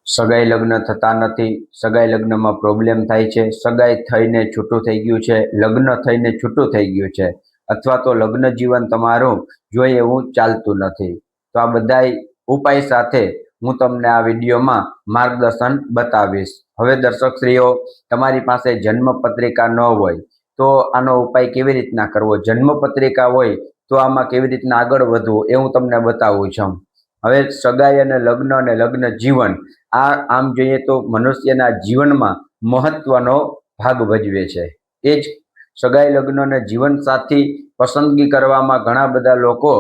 સગાઈ લગ્ન થતા નથી, સગાઈ લગ્નમાં પ્રોબ્લેમ થાય છે, સગાઈ થઈને છૂટું થઈ ગયું છે, લગ્ન થઈને છૂટું થઈ ગયું છે, અથવા તો લગ્ન જીવન તમારું જોઈએ એવું ચાલતું નથી. તો આ બધા ઉપાય સાથે હું તમને આ વિડીયોમાં માર્ગદર્શન બતાવીશ. હવે દર્શક શ્રીઓ, તમારી પાસે જન્મ પત્રિકા ન હોય તો આનો ઉપાય કેવી રીતના કરવો, જન્મ પત્રિકા હોય તો આમાં કેવી રીતના આગળ વધવું એ હું તમને બતાવું છું. હવે સગાઈ અને લગ્ન જીવન આમ જોઈએ તો મનુષ્યના જીવનમાં મહત્વનો ભાગ ભજવે છે. એ જ સગાઈ લગ્ન અને જીવન સાથી પસંદગી કરવામાં ઘણા બધા લોકો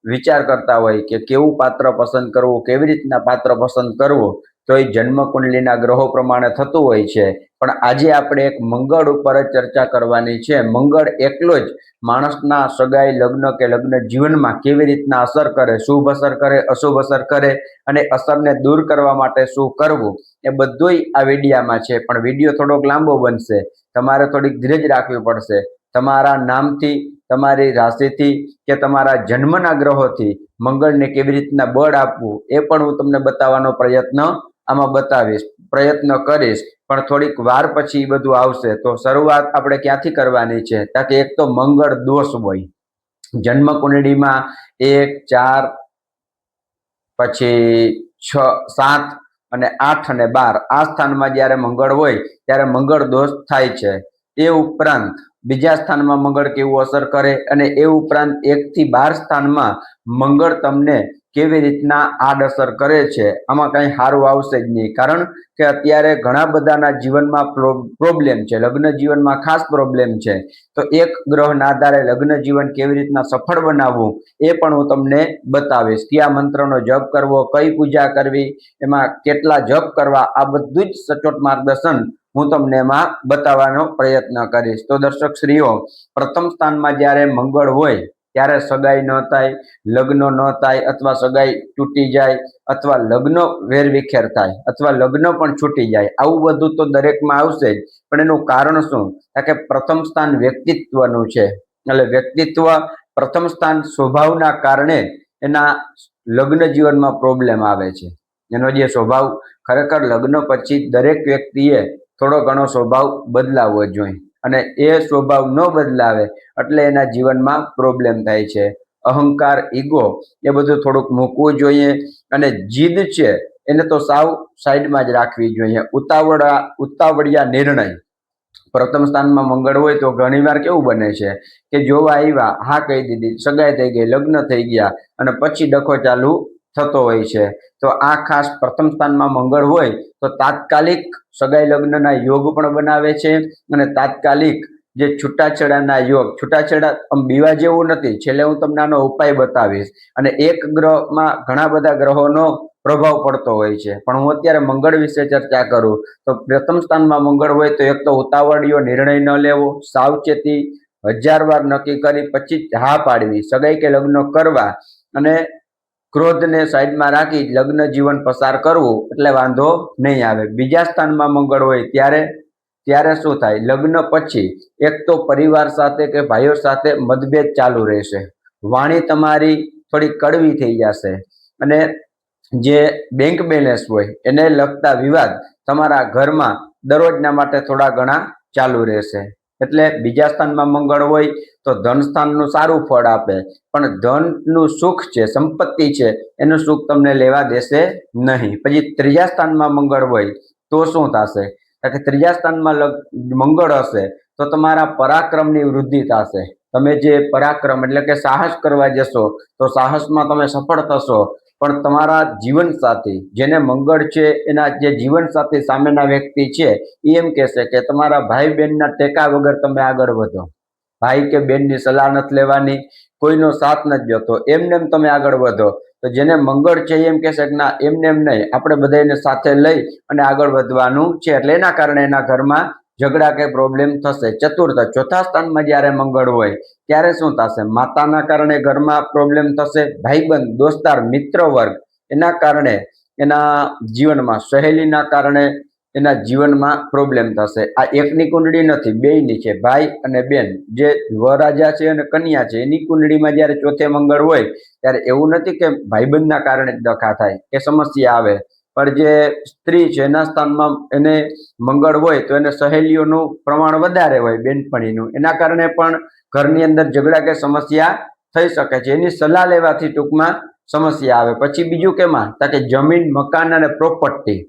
વિચાર કરતા હોય કે કેવું પાત્ર પસંદ કરવું, કેવી રીતના પાત્ર પસંદ કરવું, તો એ જન્મ કુંડલીના ગ્રહો પ્રમાણે થતું હોય છે. પણ આજે આપણે એક મંગળ ઉપર જ ચર્ચા કરવાની છે. મંગળ એકલો જ માણસના સગાઈ લગ્ન કે લગ્ન જીવનમાં કેવી રીતના અસર કરે, શુભ અસર કરે, અશુભ અસર કરે અને અસરને દૂર કરવા માટે શું કરવું, એ બધુંય આ વિડીયામાં છે. પણ વિડીયો થોડોક લાંબો બનશે, તમારે થોડીક ધીરજ રાખવી પડશે. તમારા નામથી, તમારી રાશિથી કે તમારા જન્મના ગ્રહોથી મંગળને કેવી રીતના બળ આપવું એ પણ હું તમને બતાવવાનો પ્રયત્ન કરીશ. પણ થોડીક વાર પછી બધું આવશે. તો શરૂઆત આપણે ક્યાંથી કરવાની છે? તાકે એક તો મંગળ દોષ હોય જન્મ કુંડળીમાં 1, 4, પછી 6, 7 અને 8 અને 12 આ સ્થાનમાં જ્યારે મંગળ હોય ત્યારે મંગળ દોષ થાય છે. એ ઉપરાંત બીજા સ્થાનમાં મંગળ કેવું અસર કરે અને એ ઉપરાંત 1 થી 12 સ્થાનમાં મંગળ તમને કેવી રીતના આડઅસર કરે છે, આમાં કંઈ સારું આવશે જ નહીં. કારણ કે અત્યારે ઘણા બધાના જીવનમાં પ્રોબ્લેમ છે, લગ્ન જીવનમાં ખાસ પ્રોબ્લેમ છે. તો એક ગ્રહના આધારે લગ્ન જીવન કેવી રીતના સફળ બનાવવું એ પણ હું તમને બતાવીશ. કયા મંત્રનો જપ કરવો, કઈ પૂજા કરવી, એમાં કેટલા જપ કરવા, આ બધું જ સચોટ માર્ગદર્શન હું તમને એમાં બતાવવાનો પ્રયત્ન કરીશ. તો દર્શક શ્રીઓ, પ્રથમ સ્થાનમાં જ્યારે મંગળ હોય ત્યારે સગાઈ ન થાય, લગ્ન ન થાય, અથવા સગાઈ તૂટી જાય, અથવા લગ્ન વેરવિખેર થાય, અથવા લગ્ન પણ છૂટી જાય. આવું બધું તો દરેકમાં આવશે જ. પણ એનું કારણ શું? કે પ્રથમ સ્થાન વ્યક્તિત્વનું છે. એટલે વ્યક્તિત્વ પ્રથમ સ્થાન સ્વભાવના કારણે એના લગ્ન જીવનમાં પ્રોબ્લેમ આવે છે. એનો જે સ્વભાવ ખરેખર લગ્ન પછી દરેક વ્યક્તિએ થોડો ઘણો સ્વભાવ બદલાવવો જોઈએ, અને એ સ્વભાવ ન બદલાવે એટલે એના જીવનમાં પ્રોબ્લેમ થાય છે. અહંકાર, ઈગો એ બધું થોડુંક મૂકવું જોઈએ, અને જીદ છે એને તો સાવ સાઈડમાં જ રાખવી જોઈએ. ઉતાવળિયા નિર્ણય, પ્રથમ સ્થાનમાં મંગળ હોય તો ઘણીવાર કેવું બને છે કે જોવા આવ્યા, હા કહી દીધી, સગાઈ થઈ ગઈ, લગ્ન થઈ ગયા, અને પછી ડખો ચાલુ થતો હોય છે. તો આ ખાસ પ્રથમ સ્થાનમાં મંગળ હોય તો તાત્કાલિક સગાઈ લગ્નના યોગ પણ બનાવે છે, અને તાત્કાલિક જે છૂટાછેડાના યોગ, છૂટાછેડા બીવા જેવું નથી. છેલ્લે હું તમને આનો ઉપાય બતાવીશ. અને એક ગ્રહમાં ઘણા બધા ગ્રહોનો પ્રભાવ પડતો હોય છે, પણ હું અત્યારે મંગળ વિશે ચર્ચા કરું. તો પ્રથમ સ્થાનમાં મંગળ હોય તો એક તો ઉતાવળિયો નિર્ણય ન લેવો, સાવચેતી 1000 વાર નક્કી કરી પછી હા પાડવી, સગાઈ કે લગ્ન કરવા, અને ક્રોધને સાઈડમાં રાખી લગ્ન જીવન પસાર કરવું એટલે વાંધો નહીં આવે. બીજા સ્થાનમાં મંગળ હોય ત્યારે શું થાય? લગ્ન પછી એક તો પરિવાર સાથે કે ભાઈઓ સાથે મતભેદ ચાલુ રહેશે, વાણી તમારી થોડી કડવી થઈ જશે, અને જે બેંક બેલેન્સ હોય એને લગતા વિવાદ તમારા ઘરમાં દરરોજના માટે થોડા ઘણા ચાલુ રહેશે. એટલે બીજા સ્થાનમાં મંગળ હોય તો ધન સ્થાનનું સારું ફળ આપે, પણ ધનનું સુખ છે, સંપત્તિ છે, એનું સુખ તમને લેવા દેશે નહીં. પછી ત્રીજા સ્થાનમાં મંગળ હોય તો શું થશે? કે ત્રીજા સ્થાનમાં મંગળ હશે તો તમારા પરાક્રમની વૃદ્ધિ થશે. તમે જે પરાક્રમ એટલે કે સાહસ કરવા જશો તો સાહસમાં તમે સફળ થશો. પણ તમારા જીવનસાથી, જેને મંગળ છે, એના જે જીવનસાથી સામેના વ્યક્તિ છે એ એમ કહેશે કે તમારા ભાઈ બહેનના ટેકા વગર તમે આગળ વધો, ભાઈ કે બેનની સલાહ નથી લેવાની, કોઈનો સાથ નથી જોતો, એમને એમ તમે આગળ વધો. તો જેને મંગળ છે એમ કહેશે કે ના, એમને એમ નહીં, આપણે બધાને સાથે લઈ અને આગળ વધવાનું છે. એટલે એના કારણે એના ઘરમાં ઝઘડા કે પ્રોબ્લેમ થશે. ચોથા સ્થાનમાં જ્યારે મંગળ હોય ત્યારે શું થશે? માતાના કારણે ઘરમાં પ્રોબ્લેમ થશે, ભાઈબંધ, દોસ્તાર, મિત્ર વર્ગ એના કારણે એના જીવનમાં, સહેલીના કારણે એના જીવનમાં પ્રોબ્લેમ થશે. આ એકની કુંડળી નથી, બેયની છે. ભાઈ અને બેન, જે વરરાજા છે અને કન્યા છે, એની કુંડળીમાં જ્યારે ચોથે મંગળ હોય ત્યારે એવું નથી કે ભાઈબંધના કારણે ડખા થાય કે સમસ્યા આવે, પણ જે સ્ત્રી છે એના સ્થાનમાં એને મંગળ હોય તો એને સહેલીઓનું પ્રમાણ વધારે હોય, બેનપણીનું, એના કારણે પણ ઘરની અંદર ઝઘડા કે સમસ્યા થઈ શકે છે. એની સલાહ લેવાથી ટૂંકમાં સમસ્યા આવે. પછી બીજું કેમાં કે જમીન, મકાન અને પ્રોપર્ટી,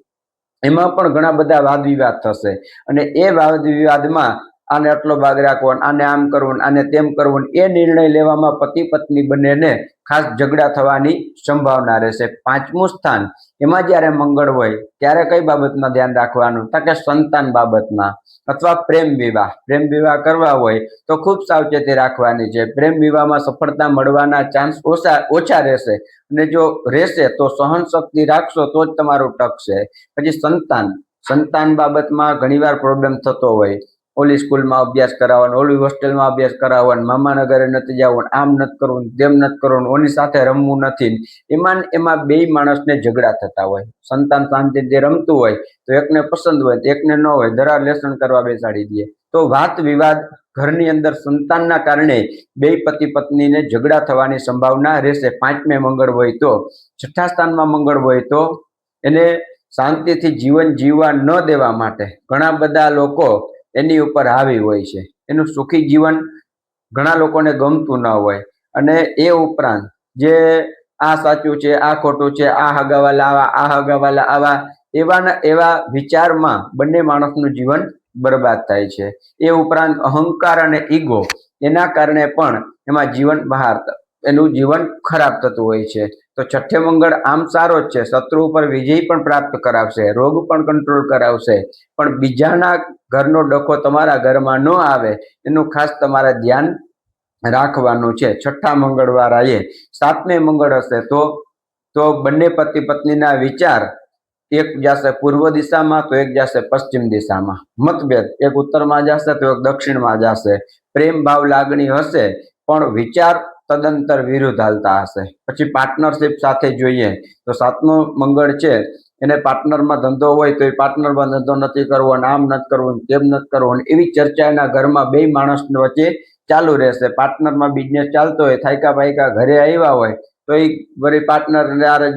એમાં પણ ઘણા બધા વાદ વિવાદ થશે અને એ વાદ વિવાદમાં આને આટલો ભાગ રાખવો, આને આમ કરવું, આને તેમ કરવું, એ નિર્ણય લેવામાં પતિ પત્ની બંનેને ખાસ ઝઘડા થવાની સંભાવના રહેશે. પાંચમું સ્થાન, એમાં જ્યારે મંગળ હોય ત્યારે કઈ બાબતમાં ધ્યાન રાખવાનું કે સંતાન બાબતમાં અથવા પ્રેમ વિવાહ કરવા હોય તો ખૂબ સાવચેતી રાખવાની છે. પ્રેમ વિવાહમાં સફળતા મળવાના ચાન્સ ઓછા રહેશે અને જો રહેશે તો સહન શક્તિ રાખશો તો જ તમારું ટકશે. પછી સંતાન બાબતમાં ઘણીવાર પ્રોબ્લેમ થતો હોય, ઓલી સ્કૂલમાં અભ્યાસ કરાવવાનો, ઓલી હોસ્ટેલમાં અભ્યાસ કરાવવાનો, મામા નગરે નથી જવાનું, આમ નથી કરવું, તેમ નથી કરવું, ઓની સાથે રમવું નથી, એમાં બે માણસને ઝઘડા થતા હોય. સંતાન શાંતિથી રમતું હોય તો એકને પસંદ હોય તો એકને ન હોય, દરા લેસન કરવા બેસાડી દે. તો વાત વિવાદ ઘરની અંદર સંતાનના કારણે બે પતિ પત્નીને ઝઘડા થવાની સંભાવના રહેશે. પાંચમે મંગળ હોય તો. છઠ્ઠા સ્થાનમાં મંગળ હોય તો એને શાંતિથી જીવન જીવવા ન દેવા માટે ઘણા બધા લોકો એની ઉપર હાવી હોય છે. એનું સુખી જીવન ઘણા લોકોને ગમતું ન હોય અને એ ઉપરાંત જે આ સાચું છે, આ ખોટું છે, આ હગાવાલા આવા, આ હગાવાલા આવા, એવા વિચારમાં બંને માણસનું જીવન બરબાદ થાય છે. એ ઉપરાંત અહંકાર અને ઈગો, એના કારણે પણ એમાં એનું જીવન ખરાબ થતું હોય છે. તો છઠ્ઠે મંગળ આમ સારો જ છે, શત્રુ ઉપર વિજય પણ પ્રાપ્ત કરાવશે, રોગ પણ કંટ્રોલ કરાવશે, પણ બીજાના ઘરનો ડખો તમારા ઘરમાં ન આવે એનું ખાસ તમારે ધ્યાન રાખવાનું છે. છઠ્ઠા મંગળવાળાએ. સાતમે મંગળ હશે તો બંને પતિ પત્નીના વિચાર એક જશે પૂર્વ દિશામાં તો એક જશે પશ્ચિમ દિશામાં. મતભેદ, એક ઉત્તરમાં જશે તો એક દક્ષિણમાં જશે. પ્રેમ ભાવ લાગણી હશે પણ વિચાર તદંતર વિરુદ્ધ હાલતા હશે. પછી પાર્ટનરશિપ સાથે જોઈએ તો સાતમો મંગળ છે, એને પાર્ટનરમાં ધંધો હોય તો એ પાર્ટનરમાં ધંધો નથી કરવો, આમ નથી કરવું, તેમ નથી કરવું, એવી ચર્ચા એના ઘરમાં બે માણસ વચ્ચે ચાલુ રહેશે. પાર્ટનરમાં બિઝનેસ ચાલતો હોય, થાયકા ભાઈકા ઘરે આવ્યા હોય તો એ વળી પાર્ટનર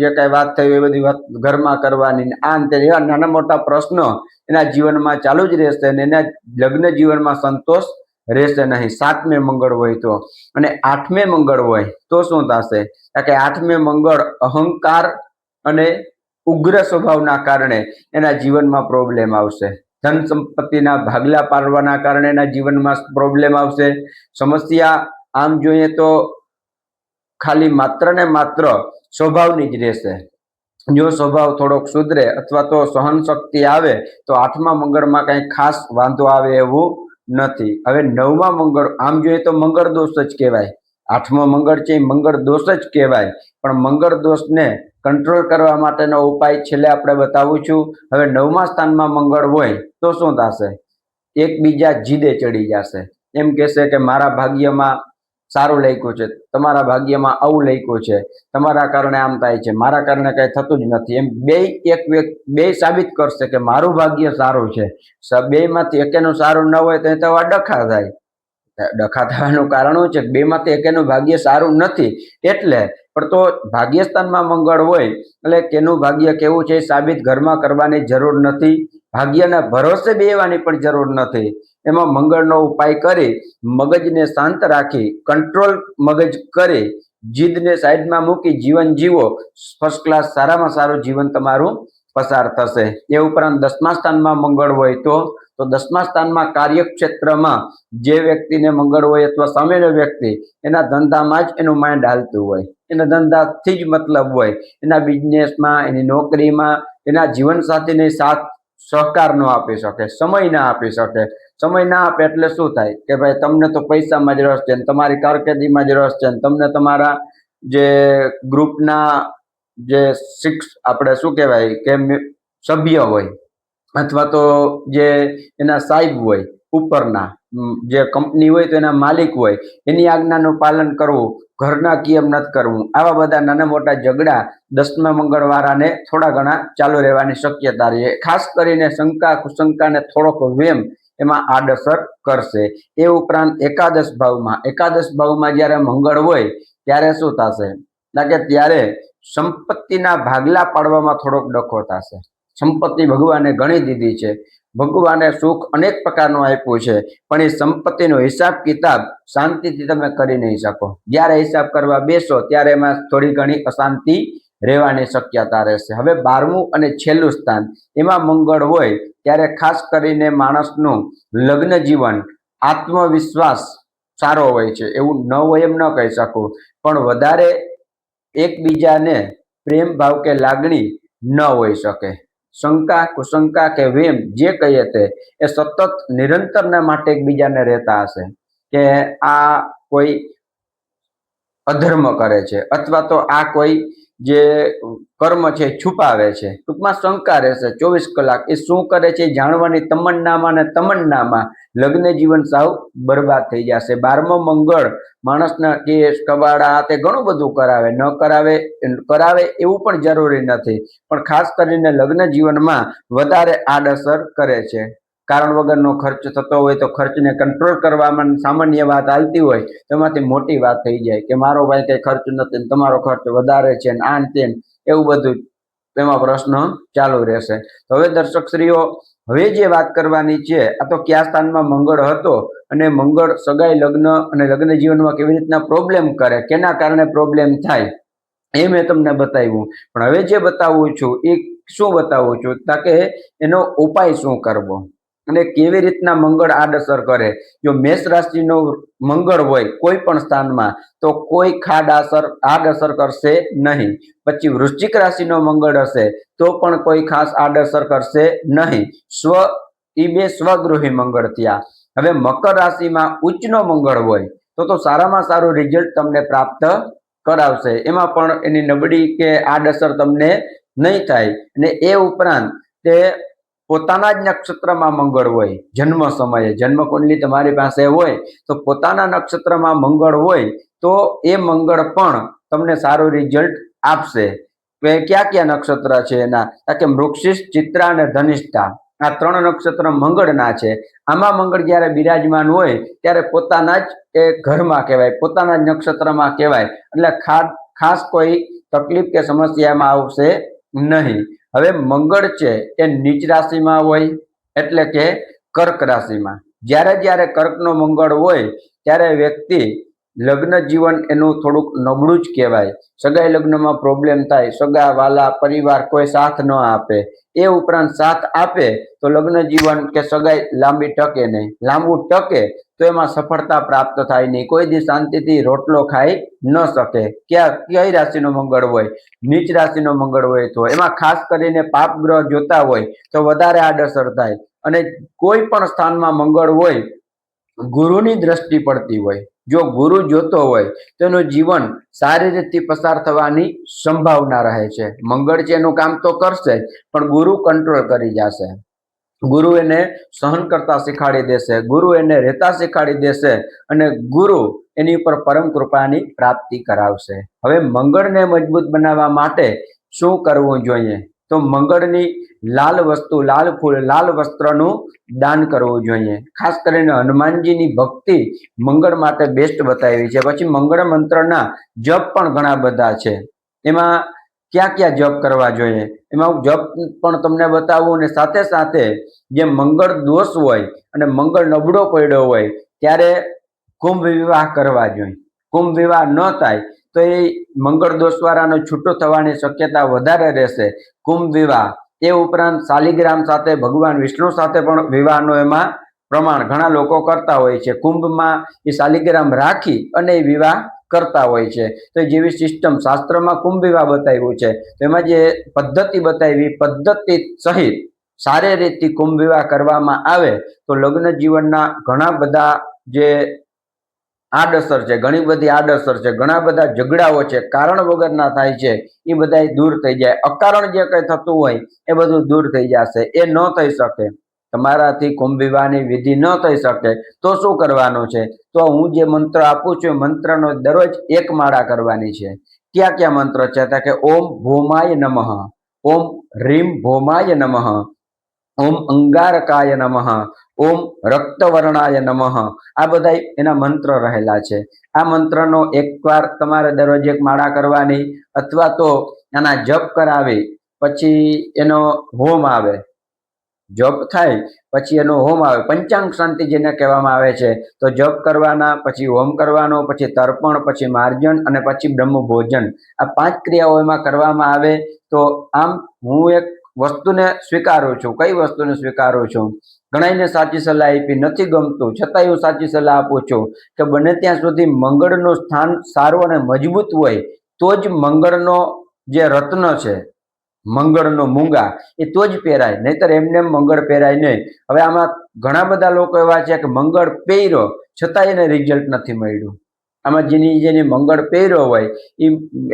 જે કઈ વાત થઈ એ બધી વાત ઘરમાં કરવાની, આમ તે એવા નાના મોટા પ્રશ્નો એના જીવનમાં ચાલુ જ રહેશે અને એના લગ્ન જીવનમાં સંતોષ રહેશે નહીં. સાતમે મંગળ હોય તો. અને આઠમે મંગળ હોય તો શું થશે કે આઠમે મંગળ અહંકાર અને ઉગ્ર સ્વભાવના કારણે એના જીવનમાં પ્રોબ્લેમ આવશે. ધન સંપત્તિના ભાગલા પાડવાના કારણે એના જીવનમાં પ્રોબ્લેમ આવશે. સમસ્યા આમ જોઈએ તો ખાલી માત્ર ને માત્ર સ્વભાવની જ રહેશે. જો સ્વભાવ થોડોક સુધરે અથવા તો સહન શક્તિ આવે તો આઠમા મંગળમાં કઈ ખાસ વાંધો આવે એવું નથી. હવે નવમા મંગળ આમ જોઈએ તો મંગળ દોષ જ કહેવાય. આઠમો મંગળ છે એ મંગળ દોષ જ કહેવાય, પણ મંગળ દોષને કંટ્રોલ કરવા માટેનો ઉપાય છેલ્લે આપણે બતાવું છું. હવે નવમા સ્થાનમાં મંગળ હોય તો શું થશે? એકબીજા જીદે ચડી જશે. એમ કહેશે કે મારા ભાગ્યમાં સારું લખ્યું છે, તમારા ભાગ્યમાં આવું લખ્યું છે, તમારા કારણે આમ થાય છે, મારા કારણે કઈ થતું જ નથી. એમ બે સાબિત કરશે કે મારું ભાગ્ય સારું છે. બે માંથી એકેનું સારું ન હોય તો ડખા થાય. ડખા થવાનું કારણ શું છે? બે માંથી એકેનું ભાગ્ય સારું નથી એટલે. પણ તો ભાગ્યસ્થાનમાં મંગળ હોય એટલે કેનું ભાગ્ય કેવું છે સાબિત ઘરમાં કરવાની જરૂર નથી. ભાગ્યના ભરોસે બેસવાની પણ જરૂર નથી. એમાં મંગળનો ઉપાય કરી મગજને શાંત રાખી કંટ્રોલ મગજ કરી જીદને સાઈડમાં મૂકી જીવન જીવો. ફર્સ્ટ ક્લાસ સારામાં સારું જીવન તમારું પસાર થશે. એ ઉપરાંત દસમા સ્થાનમાં મંગળ હોય તો દસમા સ્થાનમાં કાર્યક્ષેત્રમાં જે વ્યક્તિને મંગળ હોય અથવા સામેનો વ્યક્તિ એના ધંધામાં જ એનું માઇન્ડ હાલતું હોય, એના ધંધાથી જ મતલબ હોય, એના બિઝનેસમાં, એની નોકરીમાં, એના જીવનસાથીને સાથ સહકાર ન આપી શકે, સમય ના આપી શકે. સમય ના આપે એટલે શું થાય કે ભાઈ તમને તો પૈસામાં જ રસ છે, તમારી કારકિર્દીમાં જ રસ છે, તમને તમારા જે ગ્રુપના જે આપણે શું કહેવાય કે સભ્ય હોય અથવા તો જે એના સાહેબ હોય, ઉપરના જે કંપની હોય તો એના માલિક હોય, એની આજ્ઞાનું પાલન કરવું, ઘરના કિયમ નથી કરવું, આવા બધા નાના મોટા ઝઘડા દસમા મંગળવારાને થોડા ઘણા ચાલુ રહેવાની શક્યતા રહે. ખાસ કરીને શંકા કુશંકાને થોડોક વેમ એમાં આડઅસર કરશે. એ ઉપરાંત એકાદશ ભાવમાં જ્યારે મંગળ હોય ત્યારે શું થશે કે ત્યારે સંપત્તિના ભાગલા પાડવામાં થોડોક ડખો થશે. સંપત્તિ ભગવાને ઘણી દીધી છે, ભગવાને સુખ અનેક પ્રકારનું આપ્યું છે, પણ એ સંપત્તિનો હિસાબ કિતાબ શાંતિથી તમે કરી નહીં શકો. જ્યારે હિસાબ કરવા બેસો ત્યારે એમાં થોડી ઘણી અશાંતિ રહેવાની શક્યતા રહેશે. હવે 12મું અને છેલ્લું સ્થાન, એમાં મંગળ હોય ત્યારે ખાસ કરીને માણસનું લગ્ન જીવન, આત્મવિશ્વાસ સારો હોય છે. એવું ન હોય એમ ન કહી શકું, પણ વધારે એકબીજાને પ્રેમ ભાવ કે લાગણી ન હોઈ શકે. શંકા કુશંકા કે વેમ જે કહીએ તે એ સતત નિરંતરના માટે એકબીજાને રહેતા હશે કે આ કોઈ અધર્મ કરે છે અથવા તો આ કોઈ જે કર્મ છે છુપાવે છે. ટૂંકમાં શંકા રહેશે 24 કલાક. એ શું કરે છે જાણવાની તમન્નામાં ને તમન્નામાં લગ્ન જીવન સાવ બરબાદ થઈ જશે. 12મો મંગળ માણસના કેસ કબાડા તે ઘણું બધું કરાવે, ન કરાવે એવું પણ જરૂરી નથી, પણ ખાસ કરીને લગ્ન જીવનમાં વધારે આડઅસર કરે છે. કારણ વગરનો ખર્ચ થતો હોય તો ખર્ચને કંટ્રોલ કરવામાં સામાન્ય વાત હાલતી હોય તેમાંથી મોટી વાત થઈ જાય કે મારો ભાઈ કઈ ખર્ચ નથી, તમારો ખર્ચ વધારે છે, આન તેન એવું બધું તેમાં પ્રશ્ન ચાલુ રહેશે. તો હવે દર્શક શ્રીઓ, હવે જે વાત કરવાની છે આ તો કયા સ્થાનમાં મંગળ હતો અને મંગળ સગાઈ લગ્ન અને લગ્ન જીવનમાં કેવી રીતના પ્રોબ્લેમ કરે, કેના કારણે પ્રોબ્લેમ થાય એ મેં તમને બતાવ્યું. પણ હવે જે બતાવું છું એ શું બતાવું છું કે એનો ઉપાય શું કરવો અને કેવી રીતના મંગળ આડઅસર કરે. જો મેષ રાશિનો મંગળ હોય કોઈ પણ સ્થાનમાં તો કોઈ આડઅસર કરશે નહીં. પછી વૃશ્ચિક રાશિનો મંગળ હશે તો પણ કોઈ ખાસ આડઅસર કરશે નહીં. એ બે સ્વગૃહી મંગળ થયા. હવે મકર રાશિમાં ઉચ્ચનો મંગળ હોય તો સારામાં સારું રિઝલ્ટ તમને પ્રાપ્ત કરાવશે. એમાં પણ એની નબળી કે આડઅસર તમને નહીં થાય. અને એ ઉપરાંત તે પોતાના જ નક્ષત્રમાં મંગળ હોય, જન્મ સમયે જન્મ કુંડલી તમારી પાસે હોય તો પોતાના નક્ષત્રમાં મંગળ હોય તો એ મંગળ પણ તમને સારું રિઝલ્ટ આપશે. ક્યાં ક્યાં નક્ષત્ર છે એના કે મૃગશીર્ષ, ચિત્રા અને ધનિષ્ઠા, આ 3 નક્ષત્ર મંગળના છે. આમાં મંગળ જ્યારે બિરાજમાન હોય ત્યારે પોતાના જ એ ઘરમાં કહેવાય, પોતાના જ નક્ષત્રમાં કહેવાય, એટલે ખાસ કોઈ તકલીફ કે સમસ્યામાં આવશે નહીં. હવે મંગળ છે એ નીચ રાશિમાં હોય એટલે કે કર્ક રાશિમાં. જ્યારે કર્કનો મંગળ હોય ત્યારે વ્યક્તિ લગ્ન જીવન એનું થોડુંક નબળું જ કહેવાય. સગાઈ લગ્નમાં પ્રોબ્લેમ થાય, સગા વાલા પરિવાર કોઈ સાથ ન આપે. એ ઉપરાંત સાથ આપે તો લગ્ન જીવન કે સગાઈ લાંબી ટકે નહીં. લાંબુ ટકે તો એમાં સફળતા પ્રાપ્ત થાય નહીં, કોઈ દી શાંતિથી રોટલો ખાઈ ન શકે. કઈ રાશિનો મંગળ હોય? નીચ રાશિનો મંગળ હોય તો એમાં ખાસ કરીને પાપ ગ્રહ જોતા હોય તો વધારે આડઅસર થાય. અને કોઈ પણ સ્થાનમાં મંગળ હોય, ગુરુની દ્રષ્ટિ પડતી હોય, જો ગુરુ જોતો હોય તો એનું જીવન સારી રીતે પસાર થવાની સંભાવના રહે છે. મંગળ છે એનું કામ તો કરશે પણ ગુરુ કંટ્રોલ કરી જશે. ગુરુ એને સહન કરતા શીખવાડી દેશે, ગુરુ એને રહેતા શીખવાડી દેશે અને ગુરુ એની ઉપર પરમ કૃપાની પ્રાપ્તિ કરાવશે. હવે મંગળને મજબૂત બનાવવા માટે શું કરવું જોઈએ? તો મંગળની લાલ વસ્તુ, લાલ ફૂલ, લાલ વસ્ત્રનું દાન કરવું જોઈએ. ખાસ કરીને હનુમાનજીની ભક્તિ મંગળ માટે બેસ્ટ બતાવી છે. પછી મંગળ મંત્રના જપ પણ ઘણા બધા છે. એમાં ક્યાં જપ કરવા જોઈએ એમાં હું જપ પણ તમને બતાવું અને સાથે સાથે જે મંગળ દોષ હોય અને મંગળ નબળો પડ્યો હોય ત્યારે કુંભ વિવાહ કરવા જોઈએ. કુંભ વિવાહ ન થાય તો એ મંગળ દોષ વાળાનો છૂટો થવાની શક્યતા વધારે રહેશે. કુંભ વિવાહ, એ ઉપરાંત શાલિગ્રામ સાથે, ભગવાન વિષ્ણુ સાથે પણ વિવાહનો એમાં પ્રમાણ ઘણા લોકો કરતા હોય છે. કુંભમાં એ શાલિગ્રામ રાખી અને એ વિવાહ કરતા હોય છે. તો જેવી સિસ્ટમ શાસ્ત્રમાં કુંભ વિવાહ બતાવ્યું છે, તેમાં જે પદ્ધતિ બતાવી, પદ્ધતિ સહિત સારી રીતે કુંભ વિવાહ કરવામાં આવે તો લગ્ન જીવનના ઘણા બધા જે આડઅસર છે, ઘણી બધી આડઅસર છે, ઘણા બધા ઝઘડાઓ છે, કારણ વગરના થાય છે, એ બધા દૂર થઈ જાય. અકારણ જે કંઈ થતું હોય એ બધું દૂર થઈ જશે. એ ન થઈ શકે, તમારાથી કુંભ વિવાહની વિધિ ન થઈ શકે તો શું કરવાનું છે? તો હું જે મંત્ર આપું છું એ મંત્રનો દરરોજ 1 માળા કરવાની છે. ક્યાં મંત્ર છે? કે ઓમ ભૌમાય નમઃ, ઓમ રીમ ભૌમાય નમઃ, ઓમ અંગારકાય નમઃ, ઓમ રક્તવર્ણાય નમઃ, આ બધા એના મંત્ર રહેલા છે. આ મંત્રનો એકવાર તમારે દરરોજ એક માળા કરવાની, અથવા તો આના જપ કરાવી પછી એનો હોમ આવે, જપ થાય પછી એનો હોમ આવે, પંચાંગ શાંતિ જેને કહેવામાં આવે છે. તો જપ કરવાના, પછી હોમ કરવાનો, પછી તર્પણ, પછી માર્જન અને પછી બ્રહ્મ ભોજન, આ 5 ક્રિયાઓ એમાં કરવામાં આવે. તો આમ હું એક વસ્તુને સ્વીકારું છું. કઈ વસ્તુને સ્વીકારું છું? ઘણાઈને સાચી સલાહ આપી, નથી ગમતું, છતાંય હું સાચી સલાહ આપું છું કે બને ત્યાં સુધી મંગળનું સ્થાન સારું અને મજબૂત હોય તો જ મંગળનો જે રત્ન છે, મંગળનો મૂંગા, એ તો જ પહેરાય, નહીતર એમને મંગળ પહેરાય નહીં. હવે આમાં ઘણા બધા લોકો એવા છે કે મંગળ પહેર્યો છતાં એને રિઝલ્ટ નથી મળ્યું. આમાં જેની મંગળ પહેર્યો હોય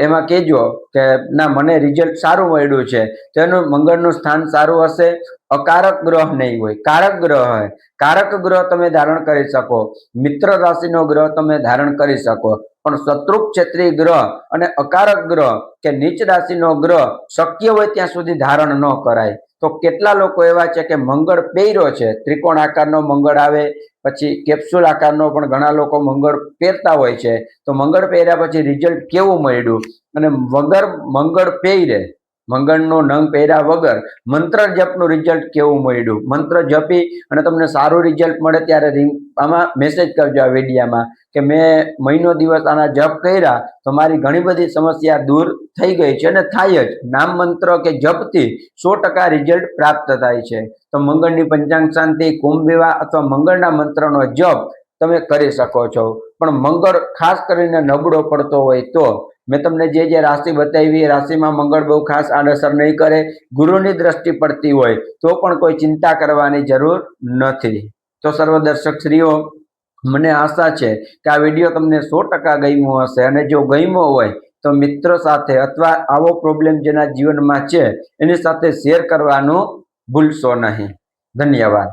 એમાં કહેજો કે ના મને રિઝલ્ટ સારું મળ્યું છે, તો એનું મંગળનું સ્થાન સારું હશે. અકારક ગ્રહ નહીં હોય, કારક ગ્રહ હોય. કારક ગ્રહ તમે ધારણ કરી શકો, મિત્ર રાશિનો ગ્રહ તમે ધારણ કરી શકો, પણ શત્રુ ક્ષેત્રીય ગ્રહ અને અકારક ગ્રહ કે નીચ રાશિનો ગ્રહ શક્ય હોય ત્યાં સુધી ધારણ ન કરાય. તો કેટલા લોકો એવા છે કે મંગળ પહેર્યો છે, ત્રિકોણ આકારનો મંગળ આવે, પછી કેપ્સ્યુલ આકારનો પણ ઘણા લોકો મંગળ પહેરતા હોય છે. તો મંગળ પહેર્યા પછી રિઝલ્ટ કેવું મળ્યું, અને વગર મંગળ પહેરે, મંગળનો નંગ પહેર્યા વગર મંત્ર જપનું રિઝલ્ટ કેવું મળ્યું. મંત્ર જપી અને તમને સારું રિઝલ્ટ મળે ત્યારે આમાં મેસેજ કરજો આ વિડીયામાં કે મેં મહિનો દિવસ આના જપ કર્યા તો મારી ઘણી બધી સમસ્યા દૂર થઈ ગઈ છે, અને થાય જ. નામ મંત્ર કે જપથી 100% રિઝલ્ટ પ્રાપ્ત થાય છે. તો મંગળની પંચાંગ શાંતિ, કુંભ વિવાહ અથવા મંગળના મંત્રનો જપ તમે કરી શકો છો. પણ મંગળ ખાસ કરીને નબળો પડતો હોય તો મેં તમને જે રાશિ બતાવી એ રાશિમાં મંગળ બહુ ખાસ આડઅસર નહીં કરે. ગુરુની દ્રષ્ટિ પડતી હોય તો પણ કોઈ ચિંતા કરવાની જરૂર નથી. તો સર્વ દર્શક શ્રીઓ, મને આશા છે કે આ વિડીયો તમને 100% ગમ્યો હશે, અને જો ગમ્યો હોય તો મિત્રો સાથે અથવા આવો પ્રોબ્લેમ જેના જીવનમાં છે એની સાથે શેર કરવાનું ભૂલશો નહીં. ધન્યવાદ.